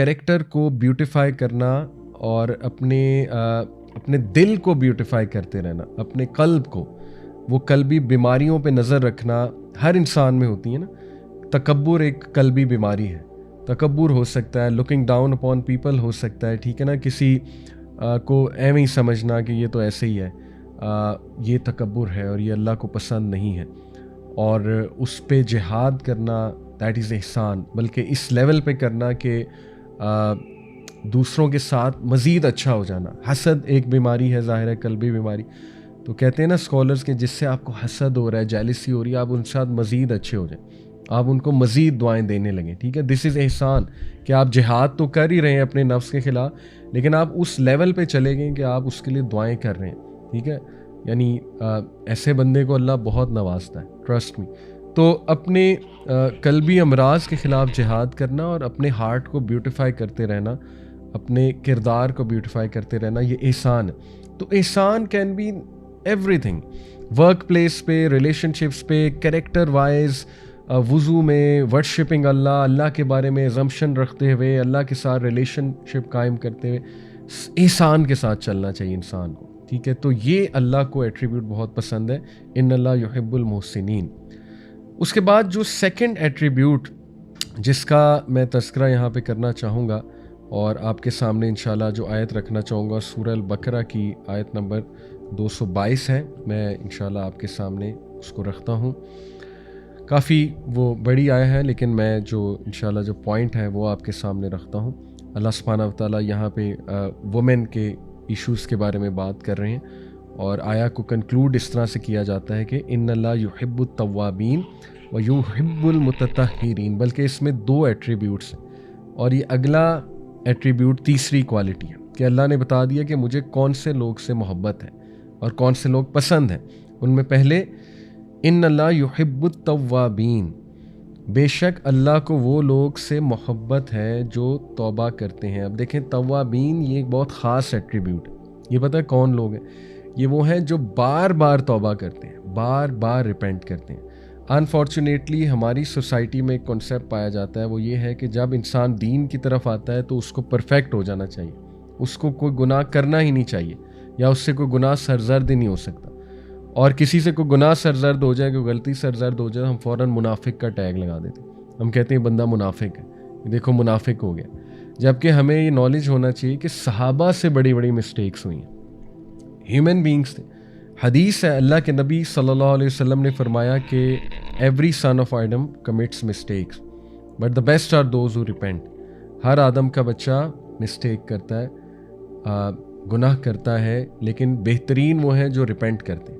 Character को beautify करना और अपने दिल को ब्यूटिफाई करते रहना, अपने कल्ब को, वो कल्बी बीमारियों पे नज़र रखना हर इंसान में होती है ना। तकब्बुर एक कल्बी बीमारी है। तकब्बुर हो सकता है, लुकिंग डाउन अपॉन पीपल हो सकता है, ठीक है ना, किसी को एवं ही समझना कि ये तो ऐसे ही है, ये तकब्बुर है और ये अल्लाह को पसंद नहीं है, और उस पे जिहाद करना, दैट इज़ एहसान। बल्कि इस लेवल पे करना कि दूसरों के साथ मज़ीद अच्छा हो जाना। हसद एक बीमारी है, ज़ाहिर है, कल्बी बीमारी। तो कहते हैं ना स्कॉलर्स के, जिससे आपको हसद हो रहा है, जेलिसी हो रही है, आप उनके साथ मज़ीद अच्छे हो जाएं, आप उनको मज़ीद दुआएं देने लगें, ठीक है। दिस इज़ एहसान कि आप जिहाद तो कर ही रहे हैं अपने नफ्स के ख़िलाफ़, लेकिन आप उस लेवल पे चले गए कि आप उसके लिए दुआएं कर रहे हैं, ठीक है। यानी ऐसे बंदे को अल्लाह बहुत नवाजता है, ट्रस्ट मी। तो अपने कल्बी अमराज के ख़िलाफ़ जिहाद करना और अपने हार्ट को ब्यूटिफाई करते रहना, अपने किरदार को ब्यूटिफाई करते रहना, ये एहसान है। तो एहसान can be everything, work place पे, रिलेशनशिप्स पे, कैरेक्टर वाइज, वुज़ू में, वर्शिपिंग अल्लाह के बारे में अजम्पशन रखते हुए, अल्लाह के साथ रिलेशनशिप कायम करते हुए एहसान के साथ चलना चाहिए इंसान को, ठीक है। तो ये अल्लाह को एट्रीब्यूट बहुत पसंद है, इन्नल्लाह युहिब्बुल मुहसिनीन। उसके बाद जो सेकंड एट्रीब्यूट जिसका मैं तज़किरा यहाँ पे करना चाहूँगा और आपके सामने इंशाल्लाह जो आयत रखना चाहूँगा, सूरह अल-बकरा की आयत नंबर 222 है, मैं इंशाल्लाह आपके सामने उसको रखता हूँ। काफ़ी वो बड़ी आयत है, लेकिन मैं जो इंशाल्लाह जो पॉइंट है वो आपके सामने रखता हूँ। अल्लाह सुब्हानहू व तआला यहाँ पे वुमेन के इश्यूज़ के बारे में बात कर रहे हैं, और आया को कंक्लूड इस तरह से किया जाता है कि इन्नल्लाह युहिब्बुत तव्वाबीन व युहिब्बुल मुतत्तहिरीन, बल्कि इसमें 2 एट्रीब्यूट्स हैं, और ये अगला एट्रीब्यूट तीसरी क्वालिटी है कि अल्लाह ने बता दिया कि मुझे कौन से लोग से मोहब्बत है और कौन से लोग पसंद हैं। उनमें पहले इन्नल्लाह युहिब्बुत तव्वाबीन, बेशक अल्लाह को वो लोग से मोहब्बत है जो तौबा करते हैं। अब देखें, तव्वाबीन ये एक बहुत ख़ास एट्रीब्यूट है। ये पता है कौन लोग हैं? ये वो हैं जो बार बार तौबा करते हैं, बार बार रिपेंट करते हैं। अनफॉर्चुनेटली हमारी सोसाइटी में एक कॉन्सेप्ट पाया जाता है, वो ये है कि जब इंसान दीन की तरफ आता है तो उसको परफेक्ट हो जाना चाहिए, उसको कोई गुनाह करना ही नहीं चाहिए, या उससे कोई गुनाह सरजर्द ही नहीं हो सकता। और किसी से कोई गुनाह सरजर्द हो जाए, कोई गलती सरजर्द हो जाए, हम फ़ौरन मुनाफिक का टैग लगा देते हैं। हम कहते हैं बंदा मुनाफिक है, देखो मुनाफिक हो गया। जबकि हमें ये नॉलेज होना चाहिए कि सहाबा से बड़ी बड़ी मिस्टेक्स हुई हैं, ह्यूमन बींग्स थे। हदीस है, अल्लाह के नबी सल्लल्लाहु अलैहि वसल्लम ने फरमाया कि every son of Adam commits mistakes but the best are those who repent. हर आदम का बच्चा मिस्टेक करता है, गुनाह करता है, लेकिन बेहतरीन वो हैं जो रिपेंट करते हैं।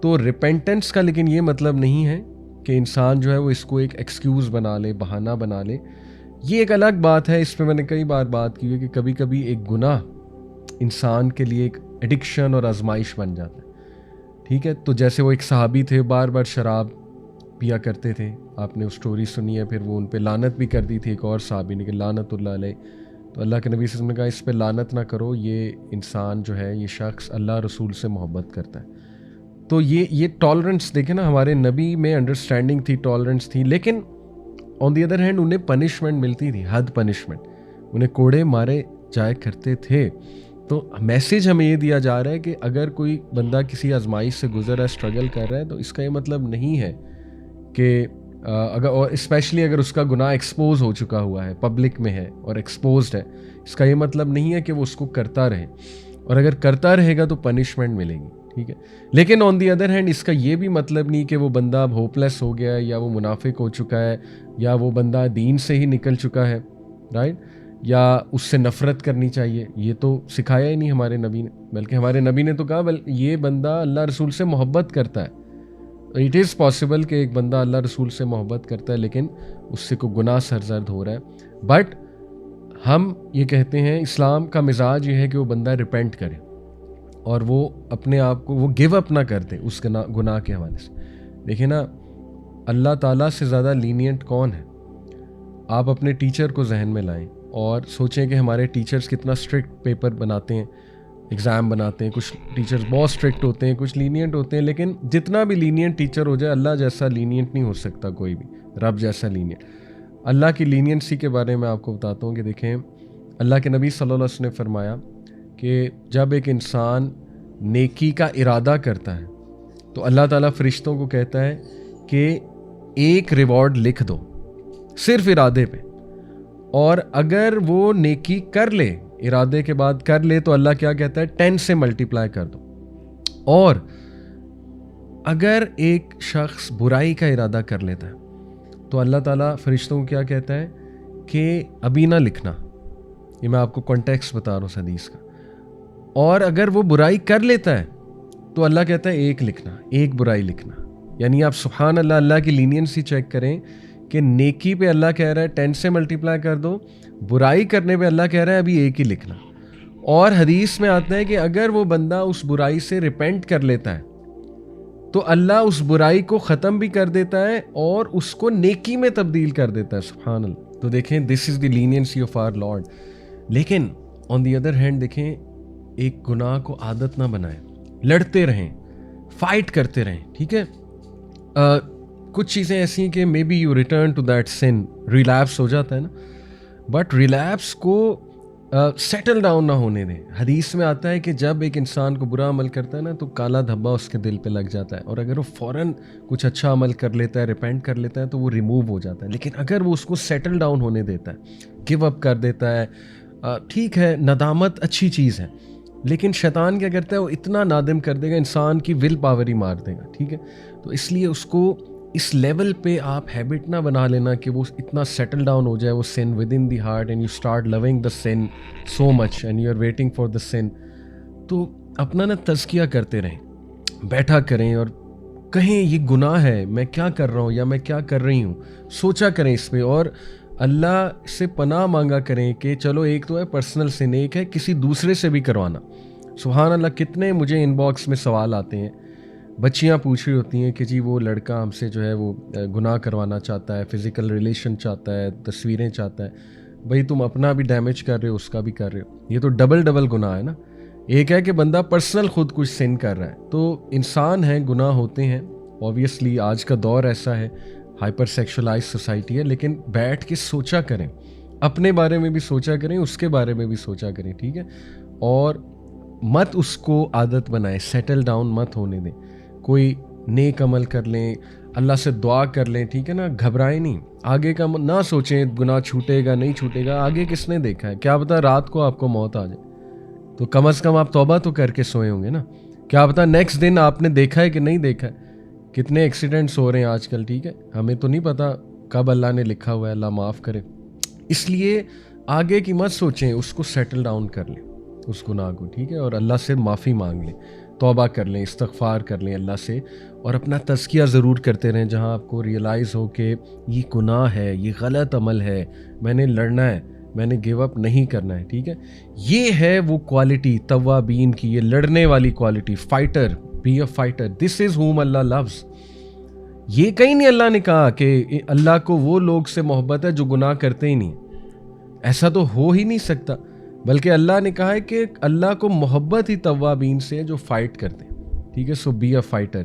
तो रिपेंटेंस का लेकिन ये मतलब नहीं है कि इंसान जो है वो इसको एक एक्सक्यूज़ बना ले, बहाना बना ले। ये एक अलग बात है, इस पर मैंने कई बार बात की है कि कभी कभी एक गुनाह इंसान के लिए एक एडिक्शन और आजमाइश बन जाता है, ठीक है। तो जैसे वो एक सहाबी थे, बार बार शराब पिया करते थे, आपने उस स्टोरी सुनी है। फिर वो उन पे लानत भी कर दी थी एक और सहाबी ने कि लानतुल्लाह अलैह। तो अल्लाह के नबी सल्लल्लाहु अलैहि वसल्लम ने कहा इस पे लानत ना करो, ये इंसान जो है, ये शख्स अल्लाह रसूल से मोहब्बत करता है। तो ये टॉलरेंस देखें ना, हमारे नबी में अंडरस्टैंडिंग थी, टॉलरेंस थी, लेकिन ऑन दी अदर हैंड उन्हें पनिशमेंट मिलती थी, हद पनिशमेंट, उन्हें कोड़े मारे जाया करते थे। तो मैसेज हमें ये दिया जा रहा है कि अगर कोई बंदा किसी आजमाइश से गुजर रहा है, स्ट्रगल कर रहा है, तो इसका ये मतलब नहीं है कि अगर, और स्पेशली अगर उसका गुनाह एक्सपोज हो चुका हुआ है, पब्लिक में है और एक्सपोज्ड है, इसका ये मतलब नहीं है कि वो उसको करता रहे, और अगर करता रहेगा तो पनिशमेंट मिलेगी, ठीक है। लेकिन ऑन दी अदर हैंड इसका ये भी मतलब नहीं कि वो बंदा अब होपलेस हो गया है, या वो मुनाफिक हो चुका है, या वो बंदा दीन से ही निकल चुका है, राइट, या उससे नफ़रत करनी चाहिए। ये तो सिखाया ही नहीं हमारे नबी ने, बल्कि हमारे नबी ने तो कहा ये बंदा अल्लाह रसूल से मोहब्बत करता है। इट इज़ पॉसिबल कि एक बंदा अल्लाह रसूल से मोहब्बत करता है लेकिन उससे कोई गुनाह सरजर्द हो रहा है, बट हम ये कहते हैं, इस्लाम का मिजाज ये है कि वो बंदा रिपेंट करे और वो अपने आप को वो गिव अप ना कर दे उस गुनाह के हवाले से। देखिए ना, अल्लाह ताला से ज़्यादा लीनियंट कौन है? आप अपने टीचर को जहन में लाएं और सोचें कि हमारे टीचर्स कितना स्ट्रिक्ट पेपर बनाते हैं, एग्ज़ाम बनाते हैं। कुछ टीचर्स बहुत स्ट्रिक्ट होते हैं, कुछ लीनियंट होते हैं, लेकिन जितना भी लीनियंट टीचर हो जाए, अल्लाह जैसा लीनियंट नहीं हो सकता कोई भी, रब जैसा लीनियंट। اللہ کی لینینسی کے بارے میں آپ کو بتاتا ہوں کہ دیکھیں اللہ کے نبی صلی اللہ علیہ وسلم نے فرمایا کہ جب ایک انسان نیکی کا ارادہ کرتا ہے تو اللہ تعالیٰ فرشتوں کو کہتا ہے کہ ایک ریوارڈ لکھ دو صرف ارادے پہ، اور اگر وہ نیکی کر لے، ارادے کے بعد کر لے، تو اللہ کیا کہتا ہے 10 سے ملٹیپلائی کر دو. اور اگر ایک شخص برائی کا ارادہ کر لیتا ہے تو اللہ تعالیٰ فرشتوں کو کیا کہتا ہے کہ ابھی نہ لکھنا. یہ میں آپ کو کانٹیکسٹ بتا رہا ہوں اس حدیث کا. اور اگر وہ برائی کر لیتا ہے تو اللہ کہتا ہے ایک لکھنا، ایک برائی لکھنا. یعنی آپ سبحان اللہ، اللہ کی لینینسی چیک کریں کہ نیکی پہ اللہ کہہ رہا ہے 10 سے ملٹیپلائی کر دو، برائی کرنے پہ اللہ کہہ رہا ہے ابھی ایک ہی لکھنا. اور حدیث میں آتا ہے کہ اگر وہ بندہ اس برائی سے ریپینٹ کر لیتا ہے تو اللہ اس برائی کو ختم بھی کر دیتا ہے اور اس کو نیکی میں تبدیل کر دیتا ہے. سبحان اللہ. تو دیکھیں دس از دی لینینسی آف آور لارڈ. لیکن آن دی ادر ہینڈ دیکھیں ایک گناہ کو عادت نہ بنائیں، لڑتے رہیں، فائٹ کرتے رہیں. ٹھیک ہے، کچھ چیزیں ایسی ہیں کہ maybe you return to that sin, relapse ہو جاتا ہے نا، بٹ ریلیپس کو سیٹل ڈاؤن نہ ہونے دیں. حدیث میں آتا ہے کہ جب ایک انسان کو برا عمل کرتا ہے نا تو کالا دھبا اس کے دل پہ لگ جاتا ہے، اور اگر وہ فوراً کچھ اچھا عمل کر لیتا ہے، ریپینٹ کر لیتا ہے تو وہ ریموو ہو جاتا ہے. لیکن اگر وہ اس کو سیٹل ڈاؤن ہونے دیتا ہے، گیو اپ کر دیتا ہے، ٹھیک ہے ندامت اچھی چیز ہے، لیکن شیطان کیا کرتا ہے وہ اتنا نادم کر دے گا، انسان کی ول پاور ہی مار دے گا. ٹھیک ہے، تو اس لیے اس کو اس لیول پہ آپ ہیبٹ نہ بنا لینا کہ وہ اتنا سیٹل ڈاؤن ہو جائے وہ sin within the heart and you start loving the sin so much and you are waiting for the sin. تو اپنا نا تزکیہ کرتے رہیں، بیٹھا کریں اور کہیں یہ گناہ ہے، میں کیا کر رہا ہوں یا میں کیا کر رہی ہوں، سوچا کریں اس پہ، اور اللہ سے پناہ مانگا کریں کہ چلو ایک تو ہے پرسنل سن، ایک ہے کسی دوسرے سے بھی کروانا. سبحان اللہ، کتنے مجھے ان باکس میں سوال آتے ہیں، بچیاں پوچھ رہی ہوتی ہیں کہ جی وہ لڑکا ہم سے جو ہے وہ گناہ کروانا چاہتا ہے، فزیکل ریلیشن چاہتا ہے، تصویریں چاہتا ہے. بھئی تم اپنا بھی ڈیمیج کر رہے ہو، اس کا بھی کر رہے ہو. یہ تو ڈبل گناہ ہے نا. ایک ہے کہ بندہ پرسنل خود کچھ سن کر رہا ہے. تو انسان ہیں، گناہ ہوتے ہیں، اوبویسلی آج کا دور ایسا ہے، ہائپر سیکشولائز سوسائٹی ہے، لیکن بیٹھ کے سوچا کریں، اپنے بارے میں بھی سوچا کریں، اس کے بارے میں بھی سوچا کریں. ٹھیک ہے، اور مت اس کو عادت بنائیں، سیٹل ڈاؤن مت ہونے دیں. کوئی نیک عمل کر لیں، اللہ سے دعا کر لیں. ٹھیک ہے نا، گھبرائیں نہیں، آگے کا نہ سوچیں گناہ چھوٹے گا نہیں چھوٹے گا، آگے کس نے دیکھا ہے، کیا پتا رات کو آپ کو موت آ جائے تو کم از کم آپ توبہ تو کر کے سوئے ہوں گے نا. کیا پتا نیکسٹ دن آپ نے دیکھا ہے کہ نہیں دیکھا ہے. کتنے ایکسیڈنٹس ہو رہے ہیں آج کل. ٹھیک ہے، ہمیں تو نہیں پتا کب اللہ نے لکھا ہوا ہے، اللہ معاف کرے. اس لیے آگے کی مت سوچیں، اس کو سیٹل ڈاؤن کر لیں اس گناہ کو. ٹھیک ہے، اور اللہ سے معافی مانگ لیں، توبہ کر لیں، استغفار کر لیں اللہ سے، اور اپنا تزکیہ ضرور کرتے رہیں جہاں آپ کو ریئلائز ہو کہ یہ گناہ ہے، یہ غلط عمل ہے، میں نے لڑنا ہے، میں نے گیو اپ نہیں کرنا ہے. ٹھیک ہے، یہ ہے وہ کوالٹی توابین کی، یہ لڑنے والی quality. Fighter, be a fighter, this is whom Allah loves. یہ کہیں نہیں اللہ نے کہا کہ اللہ کو وہ لوگ سے محبت ہے جو گناہ کرتے ہی نہیں. ایسا تو ہو ہی نہیں سکتا، بلکہ اللہ نے کہا ہے کہ اللہ کو محبت ہی توابین سے جو فائٹ کرتے ہیں. ٹھیک ہے، سو بی اے فائٹر.